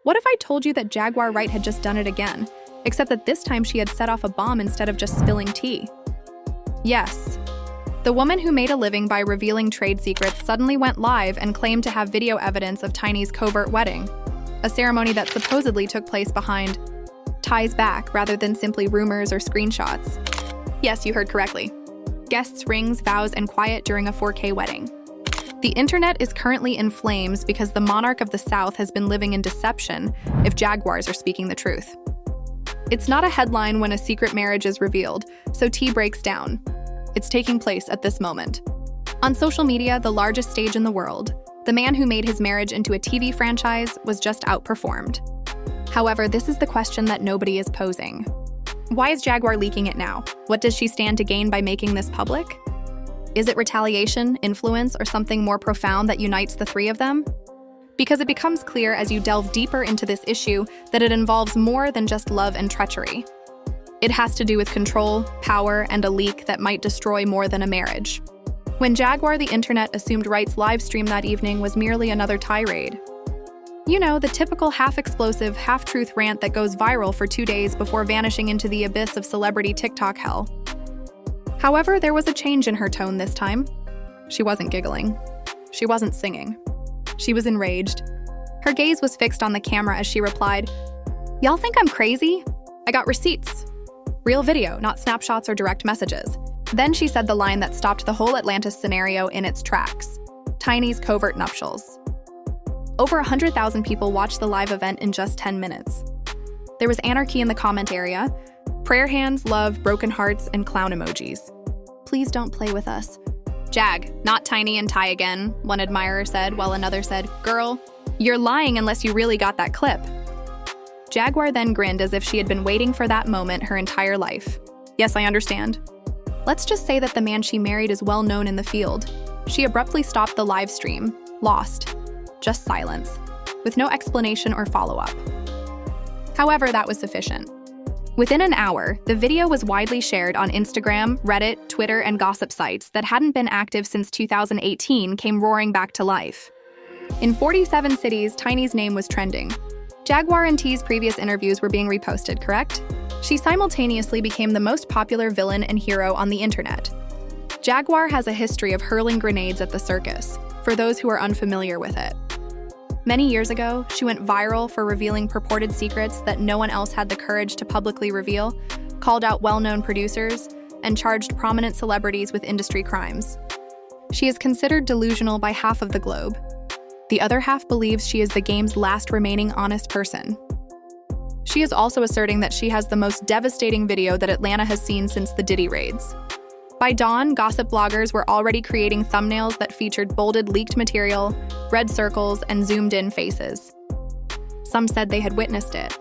What if I told you that Jaguar Wright had just done it again, except that this time she had set off a bomb instead of just spilling tea? Yes. The woman who made a living by revealing trade secrets suddenly went live and claimed to have video evidence of Tiny's covert wedding, a ceremony that supposedly took place behind Ty's back rather than simply rumors or screenshots. Yes, you heard correctly. Guests, rings, vows, and quiet during a 4K wedding. The internet is currently in flames because the monarch of the South has been living in deception if Jaguars are speaking the truth. It's not a headline when a secret marriage is revealed, so tea breaks down. It's taking place at this moment. On social media, the largest stage in the world, the man who made his marriage into a TV franchise was just outperformed. However, this is the question that nobody is posing. Why is Jaguar leaking it now? What does she stand to gain by making this public? Is it retaliation, influence, or something more profound that unites the three of them? Because it becomes clear as you delve deeper into this issue that it involves more than just love and treachery. It has to do with control, power, and a leak that might destroy more than a marriage. When Jaguar the internet assumed Wright's live stream that evening was merely another tirade. You know, the typical half-explosive, half-truth rant that goes viral for 2 days before vanishing into the abyss of celebrity TikTok hell. However, there was a change in her tone this time. She wasn't giggling. She wasn't singing. She was enraged. Her gaze was fixed on the camera as she replied, "Y'all think I'm crazy? I got receipts. Real video, not snapshots or direct messages." Then she said the line that stopped the whole Atlantis scenario in its tracks: Tiny's covert nuptials. Over 100,000 people watched the live event in just 10 minutes. There was anarchy in the comment area, prayer hands, love, broken hearts, and clown emojis. "Please don't play with us." "Jag, not Tiny and Ty again," one admirer said, while another said, "Girl, you're lying unless you really got that clip." Jaguar then grinned as if she had been waiting for that moment her entire life. "Yes, I understand." Let's just say that the man she married is well known in the field. She abruptly stopped the live stream, lost. Just silence, with no explanation or follow-up. However, that was sufficient. Within an hour, the video was widely shared on Instagram, Reddit, Twitter, and gossip sites that hadn't been active since 2018 came roaring back to life. In 47 cities, Tiny's name was trending. Jaguar and T's previous interviews were being reposted, correct? She simultaneously became the most popular villain and hero on the internet. Jaguar has a history of hurling grenades at the circus, for those who are unfamiliar with it. Many years ago, she went viral for revealing purported secrets that no one else had the courage to publicly reveal, called out well-known producers, and charged prominent celebrities with industry crimes. She is considered delusional by half of the globe. The other half believes she is the game's last remaining honest person. She is also asserting that she has the most devastating video that Atlanta has seen since the Diddy raids. By dawn, gossip bloggers were already creating thumbnails that featured bolded leaked material, red circles, and zoomed-in faces. Some said they had witnessed it.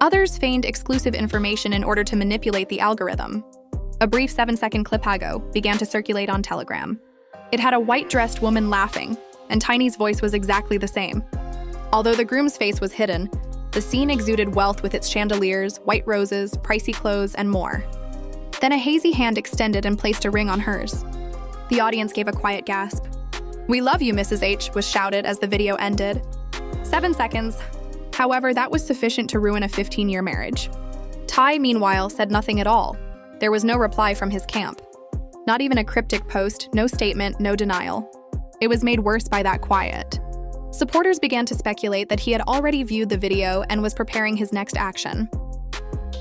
Others feigned exclusive information in order to manipulate the algorithm. A brief 7-second clip began to circulate on Telegram. It had a white-dressed woman laughing, and Tiny's voice was exactly the same. Although the groom's face was hidden, the scene exuded wealth with its chandeliers, white roses, pricey clothes, and more. Then a hazy hand extended and placed a ring on hers. The audience gave a quiet gasp. "We love you, Mrs. H," was shouted as the video ended. 7 seconds. However, that was sufficient to ruin a 15-year marriage. Ty, meanwhile, said nothing at all. There was no reply from his camp. Not even a cryptic post, no statement, no denial. It was made worse by that quiet. Supporters began to speculate that he had already viewed the video and was preparing his next action.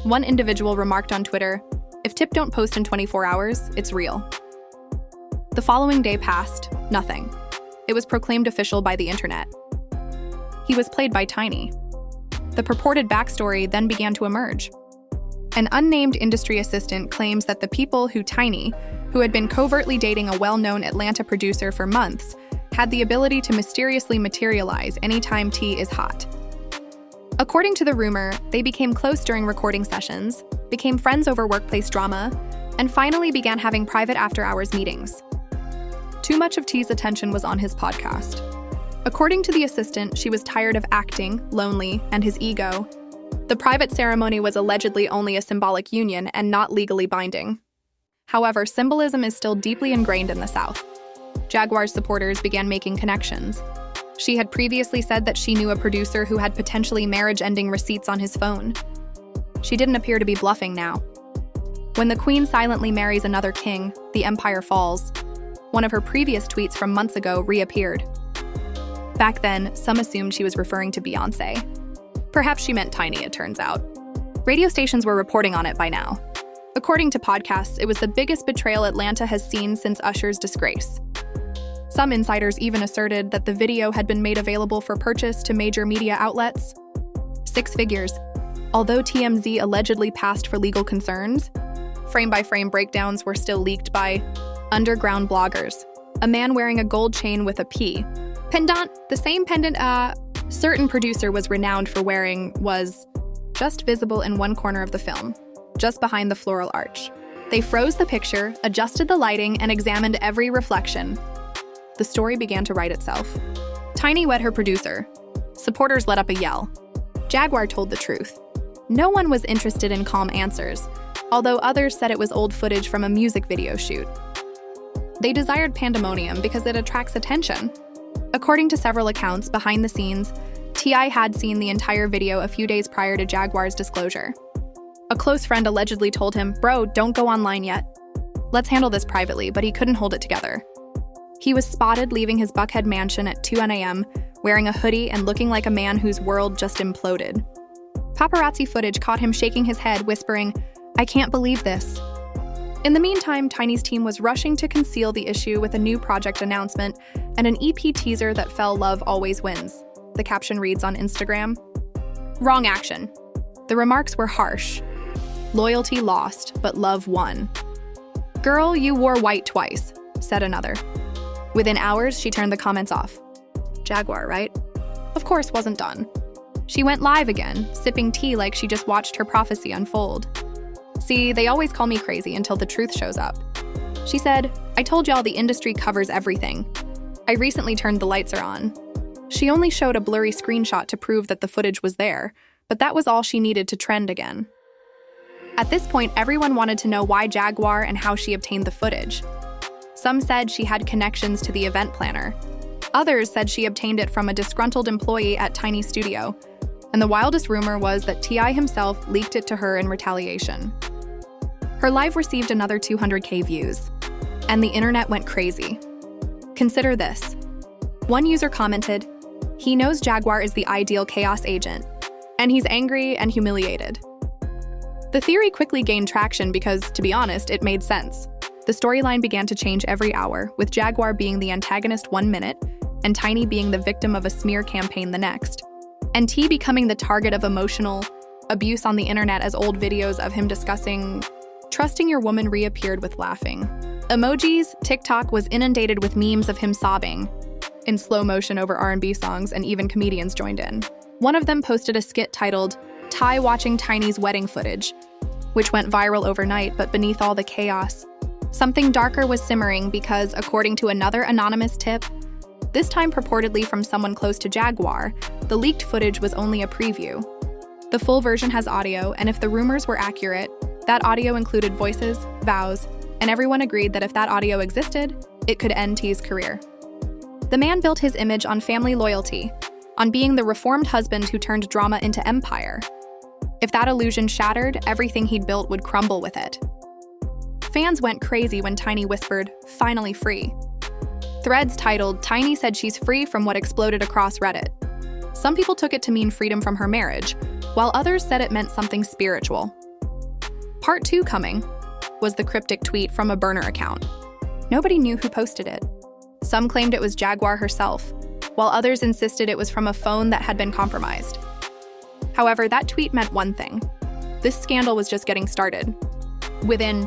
One individual remarked on Twitter, "If Tip don't post in 24 hours, it's real." The following day passed, nothing. It was proclaimed official by the internet. He was played by Tiny. The purported backstory then began to emerge. An unnamed industry assistant claims that the people who Tiny, who had been covertly dating a well-known Atlanta producer for months, had the ability to mysteriously materialize anytime T is hot. According to the rumor, they became close during recording sessions, became friends over workplace drama, and finally began having private after-hours meetings. Too much of T's attention was on his podcast. According to the assistant, she was tired of acting, lonely, and his ego. The private ceremony was allegedly only a symbolic union and not legally binding. However, symbolism is still deeply ingrained in the South. Jaguar's supporters began making connections. She had previously said that she knew a producer who had potentially marriage-ending receipts on his phone. She didn't appear to be bluffing now. When the queen silently marries another king, the empire falls. One of her previous tweets from months ago reappeared. Back then, some assumed she was referring to Beyoncé. Perhaps she meant Tiny, it turns out. Radio stations were reporting on it by now. According to podcasts, it was the biggest betrayal Atlanta has seen since Usher's disgrace. Some insiders even asserted that the video had been made available for purchase to major media outlets. 6 figures. Although TMZ allegedly passed for legal concerns, frame-by-frame breakdowns were still leaked by underground bloggers. A man wearing a gold chain with a P. Pendant, the same pendant a certain producer was renowned for wearing, was just visible in one corner of the film, just behind the floral arch. They froze the picture, adjusted the lighting, and examined every reflection. The story began to write itself. Tiny wed her producer. Supporters let up a yell. Jaguar told the truth. No one was interested in calm answers, although others said it was old footage from a music video shoot. They desired pandemonium because it attracts attention. According to several accounts behind the scenes, T.I had seen the entire video a few days prior to Jaguar's disclosure. A close friend allegedly told him, "Bro, don't go online yet. Let's handle this privately," but he couldn't hold it together. He was spotted leaving his Buckhead mansion at 2 a.m., wearing a hoodie and looking like a man whose world just imploded. Paparazzi footage caught him shaking his head, whispering, "I can't believe this." In the meantime, Tiny's team was rushing to conceal the issue with a new project announcement and an EP teaser that fell "Love always wins." The caption reads on Instagram, "Wrong action." The remarks were harsh. "Loyalty lost, but love won." "Girl, you wore white twice," said another. Within hours, she turned the comments off. Jaguar Wright, of course, wasn't done. She went live again, sipping tea like she just watched her prophecy unfold. "See, they always call me crazy until the truth shows up." She said, "I told y'all the industry covers everything. I recently turned the lights are on." She only showed a blurry screenshot to prove that the footage was there, but that was all she needed to trend again. At this point, everyone wanted to know why Jaguar and how she obtained the footage. Some said she had connections to the event planner. Others said she obtained it from a disgruntled employee at Tiny Studio, and the wildest rumor was that T.I himself leaked it to her in retaliation. Her live received another 200K views, and the internet went crazy. Consider this. One user commented, "He knows Jaguar is the ideal chaos agent, and he's angry and humiliated." The theory quickly gained traction because, to be honest, it made sense. The storyline began to change every hour, with Jaguar being the antagonist 1 minute, and Tiny being the victim of a smear campaign the next, and T becoming the target of emotional abuse on the internet as old videos of him discussing trusting your woman reappeared with laughing emojis. TikTok was inundated with memes of him sobbing in slow motion over R&B songs, and even comedians joined in. One of them posted a skit titled "Ty watching Tiny's wedding footage," which went viral overnight, but beneath all the chaos, something darker was simmering because, according to another anonymous tip, this time purportedly from someone close to Jaguar, the leaked footage was only a preview. The full version has audio, and if the rumors were accurate, that audio included voices, vows, and everyone agreed that if that audio existed, it could end T's career. The man built his image on family loyalty, on being the reformed husband who turned drama into empire. If that illusion shattered, everything he'd built would crumble with it. Fans went crazy when Tiny whispered, "Finally free." Threads titled, "Tiny said she's free" from what exploded across Reddit. Some people took it to mean freedom from her marriage, while others said it meant something spiritual. "Part 2 coming," was the cryptic tweet from a burner account. Nobody knew who posted it. Some claimed it was Jaguar herself, while others insisted it was from a phone that had been compromised. However, that tweet meant one thing. This scandal was just getting started. Within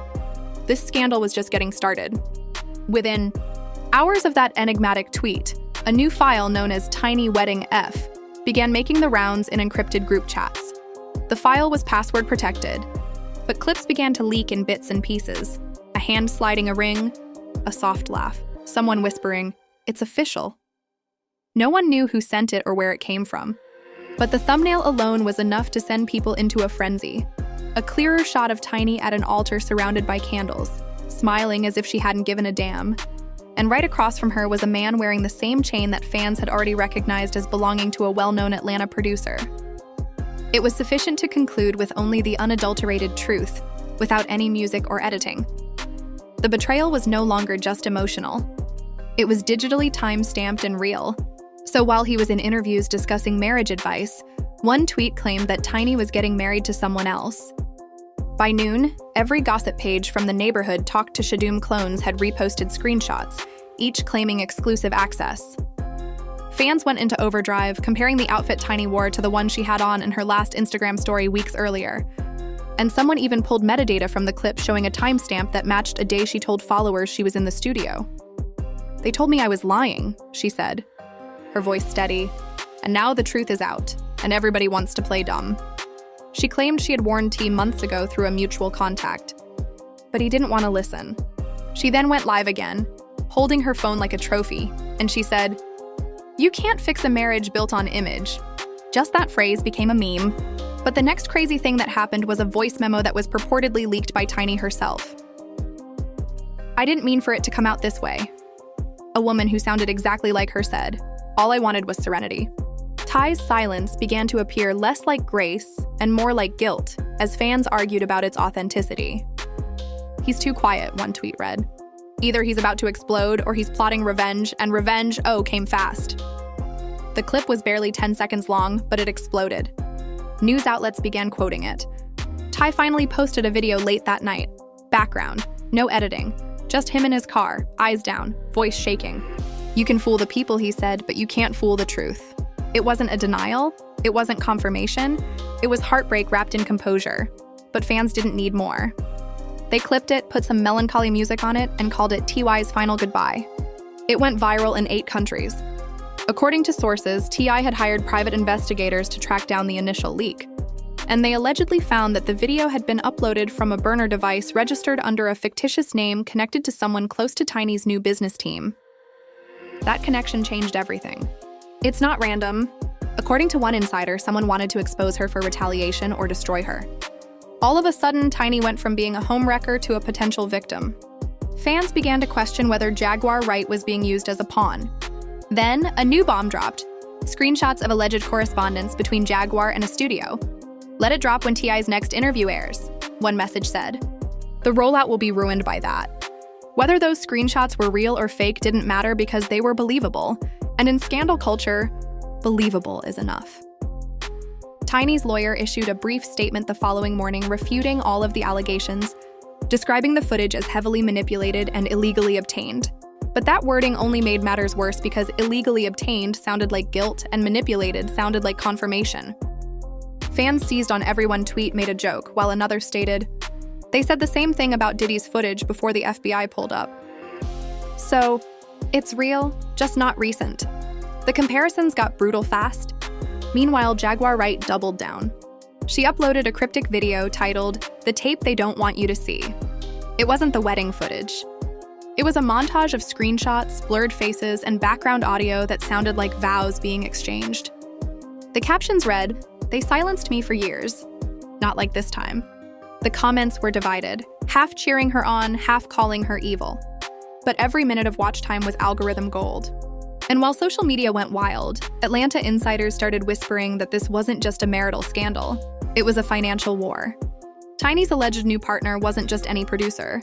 hours of that enigmatic tweet, a new file known as Tiny Wedding F began making the rounds in encrypted group chats. The file was password protected, but clips began to leak in bits and pieces. A hand sliding a ring, a soft laugh, someone whispering, "It's official." No one knew who sent it or where it came from, but the thumbnail alone was enough to send people into a frenzy. A clearer shot of Tiny at an altar surrounded by candles, smiling as if she hadn't given a damn, and right across from her was a man wearing the same chain that fans had already recognized as belonging to a well-known Atlanta producer. It was sufficient to conclude with only the unadulterated truth, without any music or editing. The betrayal was no longer just emotional. It was digitally time-stamped and real. So while he was in interviews discussing marriage advice, one tweet claimed that Tiny was getting married to someone else. By noon, every gossip page from the neighborhood Talk to Shadoom clones had reposted screenshots, each claiming exclusive access. Fans went into overdrive, comparing the outfit Tiny wore to the one she had on in her last Instagram story weeks earlier. And someone even pulled metadata from the clip showing a timestamp that matched a day she told followers she was in the studio. "They told me I was lying," she said, her voice steady. "And now the truth is out, and everybody wants to play dumb." She claimed she had warned T months ago through a mutual contact. But he didn't want to listen. She then went live again, holding her phone like a trophy, and she said, "You can't fix a marriage built on image." Just that phrase became a meme. But the next crazy thing that happened was a voice memo that was purportedly leaked by Tiny herself. "I didn't mean for it to come out this way," a woman who sounded exactly like her said. "All I wanted was serenity." Ty's silence began to appear less like grace and more like guilt as fans argued about its authenticity. "He's too quiet," one tweet read. "Either he's about to explode or he's plotting revenge, and revenge, came fast." The clip was barely 10 seconds long, but it exploded. News outlets began quoting it. Ty finally posted a video late that night. Background, no editing, just him in his car, eyes down, voice shaking. "You can fool the people," he said, "but you can't fool the truth." It wasn't a denial, it wasn't confirmation, it was heartbreak wrapped in composure. But fans didn't need more. They clipped it, put some melancholy music on it, and called it T.I.'s final goodbye. It went viral in 8 countries. According to sources, T.I. had hired private investigators to track down the initial leak, and they allegedly found that the video had been uploaded from a burner device registered under a fictitious name connected to someone close to Tiny's new business team. That connection changed everything. It's not random. According to one insider, someone wanted to expose her for retaliation or destroy her. All of a sudden, Tiny went from being a homewrecker to a potential victim. Fans began to question whether Jaguar Wright was being used as a pawn. Then, a new bomb dropped. Screenshots of alleged correspondence between Jaguar and a studio. "Let it drop when T.I.'s next interview airs," one message said. The rollout will be ruined by that. Whether those screenshots were real or fake didn't matter because they were believable. And in scandal culture, believable is enough. Tiny's lawyer issued a brief statement the following morning refuting all of the allegations, describing the footage as heavily manipulated and illegally obtained. But that wording only made matters worse because illegally obtained sounded like guilt and manipulated sounded like confirmation. Fans seized on every one tweet made a joke, while another stated, "They said the same thing about Diddy's footage before the FBI pulled up." So, it's real, just not recent. The comparisons got brutal fast. Meanwhile, Jaguar Wright doubled down. She uploaded a cryptic video titled, "The Tape They Don't Want You to See." It wasn't the wedding footage. It was a montage of screenshots, blurred faces, and background audio that sounded like vows being exchanged. The captions read, "They silenced me for years. Not like this time." The comments were divided, half cheering her on, half calling her evil. But every minute of watch time was algorithm gold. And while social media went wild, Atlanta insiders started whispering that this wasn't just a marital scandal, it was a financial war. Tiny's alleged new partner wasn't just any producer.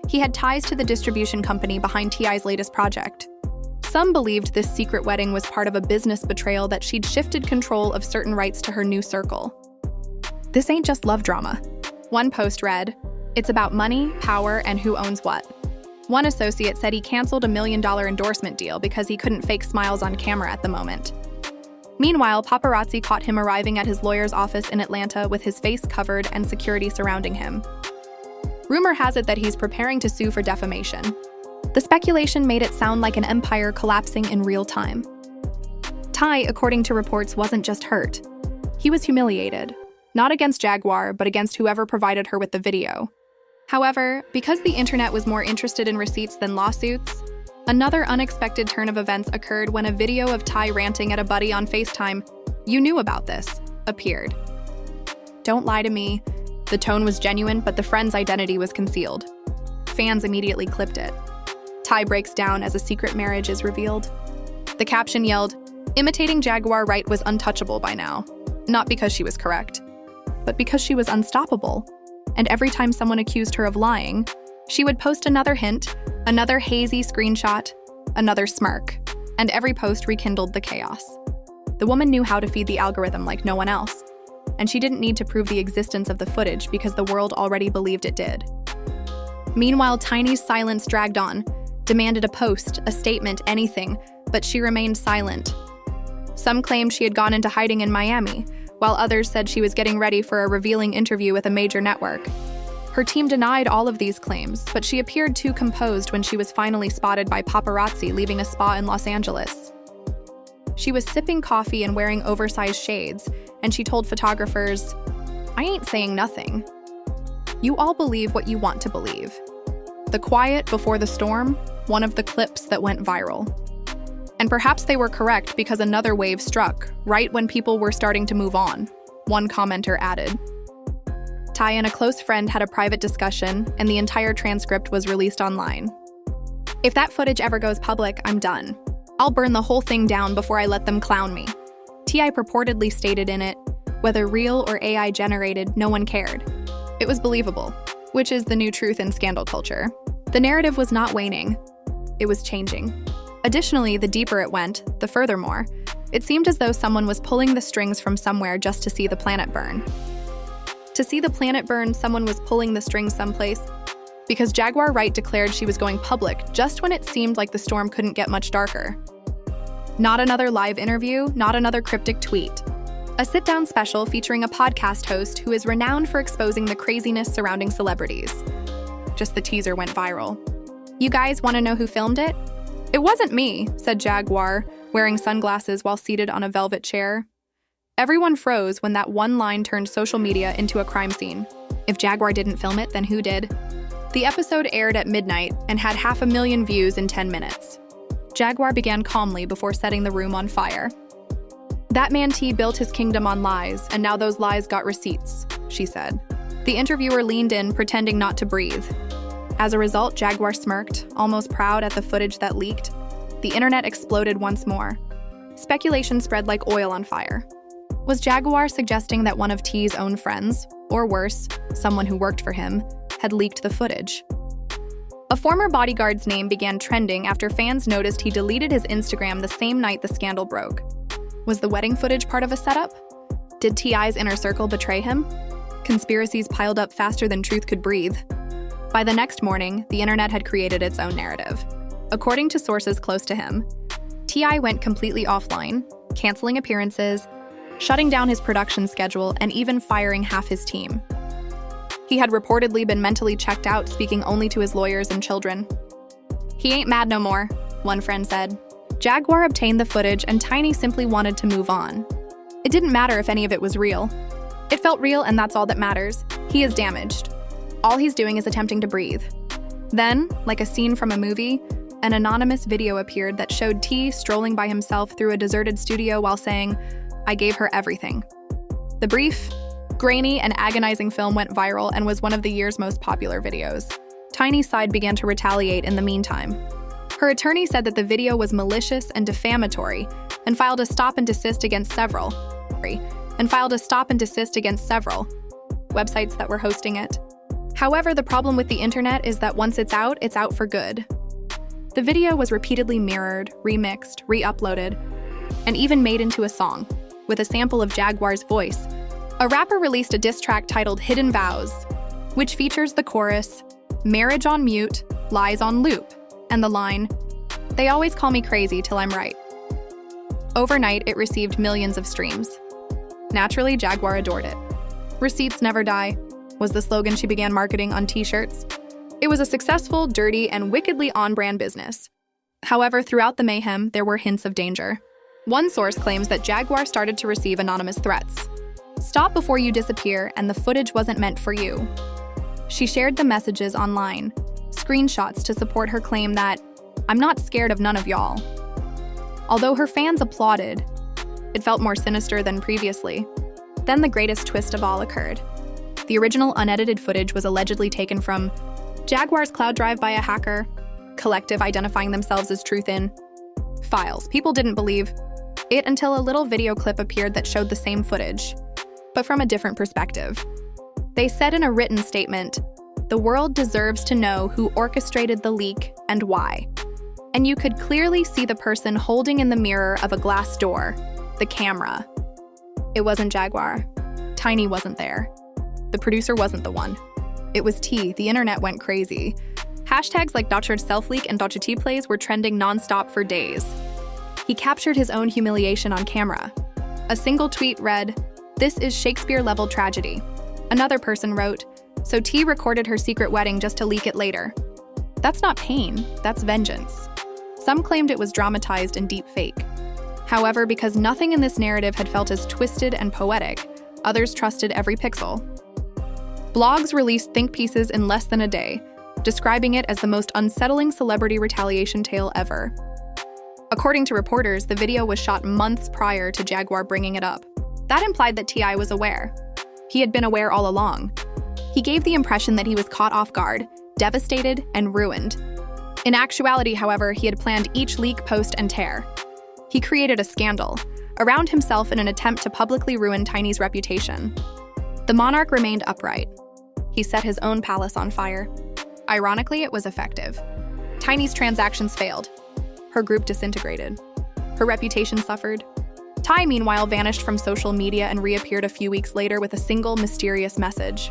He had ties to the distribution company behind T.I.'s latest project. Some believed this secret wedding was part of a business betrayal that she'd shifted control of certain rights to her new circle. "This ain't just love drama." One post read, "It's about money, power, and who owns what." One associate said he canceled a $1 million endorsement deal because he couldn't fake smiles on camera at the moment. Meanwhile, paparazzi caught him arriving at his lawyer's office in Atlanta with his face covered and security surrounding him. Rumor has it that he's preparing to sue for defamation. The speculation made it sound like an empire collapsing in real time. Ty, according to reports, wasn't just hurt. He was humiliated. Not against Jaguar, but against whoever provided her with the video. However, because the internet was more interested in receipts than lawsuits, another unexpected turn of events occurred when a video of Ty ranting at a buddy on FaceTime, "You knew about this," appeared. "Don't lie to me." The tone was genuine, but the friend's identity was concealed. Fans immediately clipped it. T.I breaks down as a secret marriage is revealed. The caption yelled, "Imitating Jaguar Wright was untouchable by now. Not because she was correct, but because she was unstoppable. And every time someone accused her of lying, she would post another hint, another hazy screenshot, another smirk, and every post rekindled the chaos. The woman knew how to feed the algorithm like no one else, and she didn't need to prove the existence of the footage because the world already believed it did." Meanwhile, Tiny's silence dragged on, demanded a post, a statement, anything, but she remained silent. Some claimed she had gone into hiding in Miami, while others said she was getting ready for a revealing interview with a major network. Her team denied all of these claims, but she appeared too composed when she was finally spotted by paparazzi leaving a spa in Los Angeles. She was sipping coffee and wearing oversized shades, and she told photographers, "I ain't saying nothing. You all believe what you want to believe." The quiet before the storm, one of the clips that went viral. And perhaps they were correct because another wave struck, right when people were starting to move on, one commenter added. T.I and a close friend had a private discussion, and the entire transcript was released online. "If that footage ever goes public, I'm done. I'll burn the whole thing down before I let them clown me." T.I purportedly stated in it, "Whether real or AI generated, no one cared. It was believable," which is the new truth in scandal culture. The narrative was not waning. It was changing. Additionally, the deeper it went, the furthermore, it seemed as though someone was pulling the strings from somewhere just to see the planet burn. To see the planet burn, someone was pulling the strings someplace, because Jaguar Wright declared she was going public just when it seemed like the storm couldn't get much darker. Not another live interview, not another cryptic tweet. A sit-down special featuring a podcast host who is renowned for exposing the craziness surrounding celebrities. Just the teaser went viral. "You guys want to know who filmed it?" "It wasn't me," said Jaguar, wearing sunglasses while seated on a velvet chair. Everyone froze when that one line turned social media into a crime scene. If Jaguar didn't film it, then who did? The episode aired at midnight and had 500,000 views in 10 minutes. Jaguar began calmly before setting the room on fire. "That man T built his kingdom on lies, and now those lies got receipts," she said. The interviewer leaned in, pretending not to breathe. As a result, Jaguar smirked, almost proud at the footage that leaked. The internet exploded once more. Speculation spread like oil on fire. Was Jaguar suggesting that one of T's own friends, or worse, someone who worked for him, had leaked the footage? A former bodyguard's name began trending after fans noticed he deleted his Instagram the same night the scandal broke. Was the wedding footage part of a setup? Did T.I.'s inner circle betray him? Conspiracies piled up faster than truth could breathe. By the next morning, the internet had created its own narrative. According to sources close to him, T.I went completely offline, canceling appearances, shutting down his production schedule, and even firing half his team. He had reportedly been mentally checked out, speaking only to his lawyers and children. "He ain't mad no more," one friend said. Jaguar obtained the footage, and Tiny simply wanted to move on. It didn't matter if any of it was real. It felt real, and that's all that matters. He is damaged. All he's doing is attempting to breathe. Then, like a scene from a movie, an anonymous video appeared that showed T strolling by himself through a deserted studio while saying, "I gave her everything." The brief, grainy, and agonizing film went viral and was one of the year's most popular videos. Tiny's side began to retaliate in the meantime. Her attorney said that the video was malicious and defamatory and filed a stop and desist against several websites that were hosting it. However, the problem with the internet is that once it's out for good. The video was repeatedly mirrored, remixed, re-uploaded, and even made into a song, with a sample of Jaguar's voice. A rapper released a diss track titled "Hidden Vows," which features the chorus, "Marriage on mute, lies on loop," and the line, "They always call me crazy till I'm right." Overnight, it received millions of streams. Naturally, Jaguar adored it. "Receipts never die" was the slogan she began marketing on t-shirts. It was a successful, dirty, and wickedly on-brand business. However, throughout the mayhem, there were hints of danger. One source claims that Jaguar started to receive anonymous threats. "Stop before you disappear, and the footage wasn't meant for you." She shared the messages online, screenshots to support her claim that, "I'm not scared of none of y'all." Although her fans applauded, it felt more sinister than previously. Then the greatest twist of all occurred. The original unedited footage was allegedly taken from Jaguar's cloud drive by a hacker. collective identifying themselves as truth in files. People didn't believe it until a little video clip appeared that showed the same footage, but from a different perspective. They said in a written statement, "The world deserves to know who orchestrated the leak and why." And you could clearly see the person holding in the mirror of a glass door, the camera. It wasn't Jaguar. Tiny wasn't there. The producer wasn't the one. It was T. The internet went crazy. Hashtags like .selfleak and .tplays were trending nonstop for days. He captured his own humiliation on camera. A single tweet read, "This is Shakespeare-level tragedy." Another person wrote, "So T recorded her secret wedding just to leak it later." That's not pain, that's vengeance. Some claimed it was dramatized and deep fake. However, because nothing in this narrative had felt as twisted and poetic, others trusted every pixel. Blogs released think pieces in less than a day, describing it as the most unsettling celebrity retaliation tale ever. According to reporters, the video was shot months prior to Jaguar bringing it up. That implied that T.I was aware. He had been aware all along. He gave the impression that he was caught off guard, devastated, and ruined. In actuality, however, he had planned each leak, post, and tear. He created a scandal around himself in an attempt to publicly ruin Tiny's reputation. The monarch remained upright. He set his own palace on fire. Ironically, it was effective. Tiny's transactions failed. Her group disintegrated. Her reputation suffered. Ty, meanwhile, vanished from social media and reappeared a few weeks later with a single mysterious message.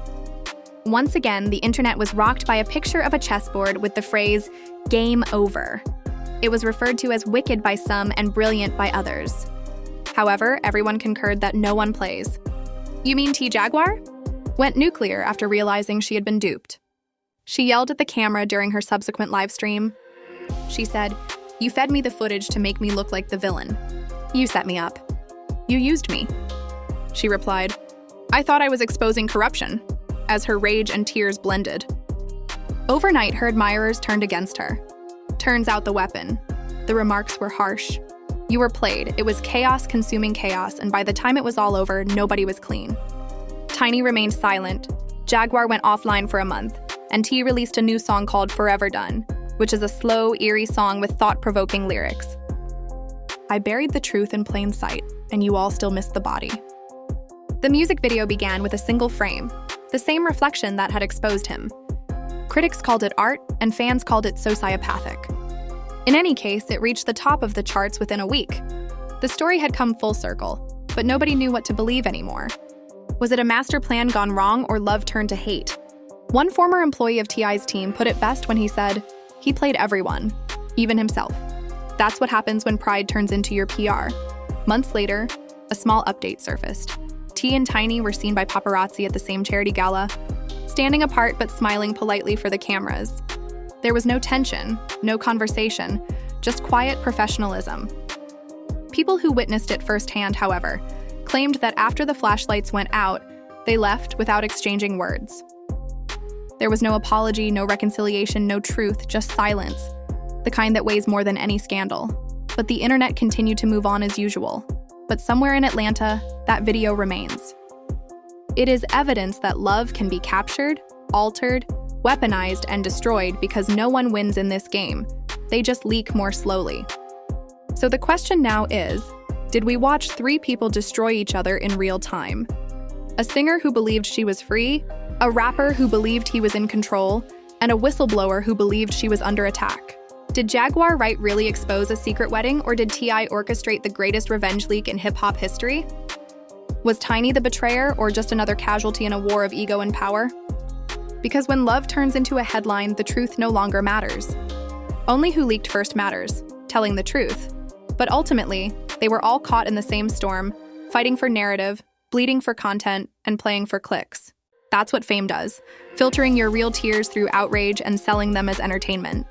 Once again, the internet was rocked by a picture of a chessboard with the phrase, "Game over." It was referred to as wicked by some and brilliant by others. However, everyone concurred that no one plays. "You mean T. Jaguar?" Went nuclear after realizing she had been duped. She yelled at the camera during her subsequent live stream. She said, "You fed me the footage to make me look like the villain. You set me up. You used me." She replied, "I thought I was exposing corruption," as her rage and tears blended. Overnight, her admirers turned against her. Turns out the weapon. The remarks were harsh. You were played. It was chaos consuming chaos, and by the time it was all over, nobody was clean. Tiny remained silent. Jaguar went offline for a month, and T released a new song called Forever Done, which is a slow, eerie song with thought-provoking lyrics. "I buried the truth in plain sight, and you all still missed the body." The music video began with a single frame, the same reflection that had exposed him. Critics called it art, and fans called it sociopathic. In any case, it reached the top of the charts within a week. The story had come full circle, but nobody knew what to believe anymore. Was it a master plan gone wrong or love turned to hate? One former employee of T.I.'s team put it best when he said, "He played everyone, even himself." That's what happens when pride turns into your PR. Months later, a small update surfaced. T and Tiny were seen by paparazzi at the same charity gala, standing apart but smiling politely for the cameras. There was no tension, no conversation, just quiet professionalism. People who witnessed it firsthand, however, claimed that after the flashlights went out, they left without exchanging words. There was no apology, no reconciliation, no truth, just silence, the kind that weighs more than any scandal. But the internet continued to move on as usual. But somewhere in Atlanta, that video remains. It is evidence that love can be captured, altered, weaponized, and destroyed because no one wins in this game. They just leak more slowly. So the question now is, did we watch 3 people destroy each other in real time? A singer who believed she was free, a rapper who believed he was in control, and a whistleblower who believed she was under attack. Did Jaguar Wright really expose a secret wedding, or did T.I. orchestrate the greatest revenge leak in hip-hop history? Was Tiny the betrayer, or just another casualty in a war of ego and power? Because when love turns into a headline, the truth no longer matters. Only who leaked first matters, telling the truth. But ultimately, they were all caught in the same storm, fighting for narrative, bleeding for content, and playing for clicks. That's what fame does, filtering your real tears through outrage and selling them as entertainment.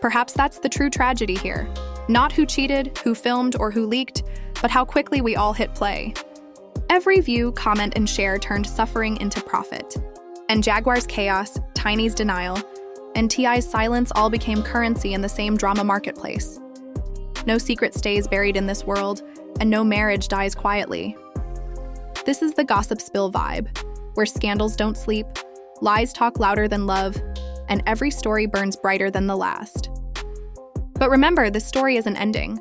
Perhaps that's the true tragedy here. Not who cheated, who filmed, or who leaked, but how quickly we all hit play. Every view, comment, and share turned suffering into profit. And Jaguar's chaos, Tiny's denial, and T.I.'s silence all became currency in the same drama marketplace. No secret stays buried in this world, and no marriage dies quietly. This is the gossip spill vibe, where scandals don't sleep, lies talk louder than love, and every story burns brighter than the last. But remember, this story isn't ending.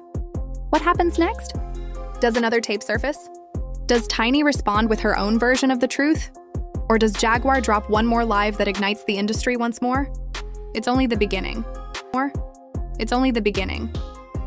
What happens next? Does another tape surface? Does Tiny respond with her own version of the truth? Or does Jaguar drop one more live that ignites the industry once more? It's only the beginning. It's only the beginning.